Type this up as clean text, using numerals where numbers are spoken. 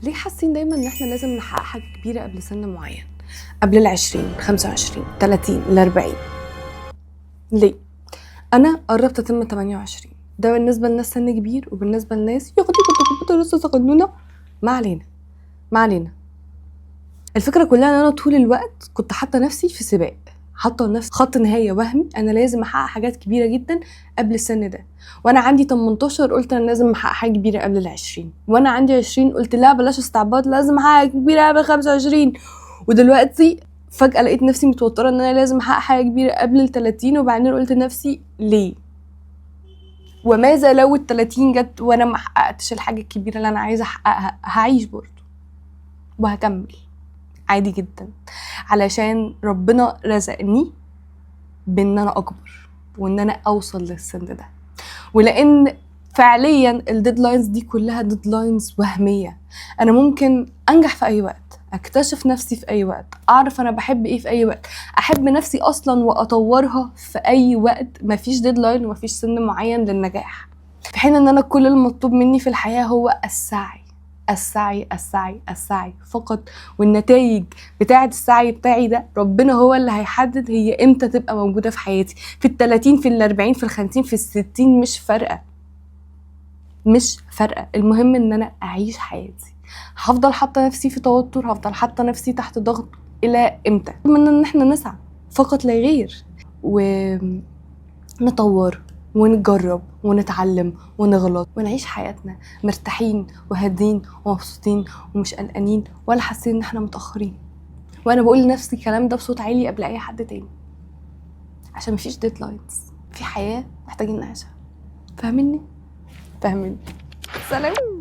ليه حاسين دايما ان احنا لازم نحقق حاجة كبيرة قبل سن معين، قبل 20 25 30 40؟ ليه؟ انا قربت اتم 28، ده بالنسبة لناس سن كبير، وبالنسبة لناس يا اختي كنت لسه صغنونة. ما علينا. الفكرة كلها ان انا طول الوقت كنت حاطة نفسي في سباق، حاطة نفسي خط نهاية وهمي، انا لازم احقق حاجات كبيرة جدا قبل السن ده. وانا عندي 18 قلت انا لازم احقق حاجة كبيرة قبل ال20، وانا عندي 20 قلت لا بلاش استعباط، لازم احقق حاجة كبيرة قبل 25. ودلوقتي فجأة لقيت نفسي متوترة ان انا لازم احقق حاجة كبيرة قبل ال30، وبعدين قلت لنفسي ليه؟ وماذا لو ال30 جت وانا ما حققتش الحاجة الكبيرة اللي انا عايزة احققها؟ هعيش برضه وهكمل عادي جدا، علشان ربنا رزقني بان انا اكبر وان انا اوصل للسن ده. ولان فعليا الديدلاينز دي كلها ديدلاينز وهمية، انا ممكن انجح في اي وقت، اكتشف نفسي في اي وقت، اعرف انا بحب ايه في اي وقت، احب نفسي اصلا واطورها في اي وقت. مفيش ديدلاين ومفيش سن معين للنجاح، في حين ان انا كل المطلوب مني في الحياة هو السعي السعي السعي السعي فقط. والنتائج بتاعة السعي بتاعي ده ربنا هو اللي هيحدد هي امتى تبقى موجودة في حياتي، في ال30 في ال40 في ال50 في ال60، مش فارقة. المهم ان انا اعيش حياتي. هفضل حاطة نفسي في توتر، هفضل حاطة نفسي تحت ضغط الى امتى؟ اتمنى ان احنا نسعى فقط لا غير، ونطور ونجرب ونتعلم ونغلط ونعيش حياتنا مرتاحين وهادين ومبسوطين ومش قلقانين ولا حاسين ان احنا متأخرين. وانا بقول لنفسي الكلام ده بصوت عالي قبل اي حد تاني، عشان مفيش ديدلاينز في حياة محتاجين نعيشها. فاهميني؟ سلام.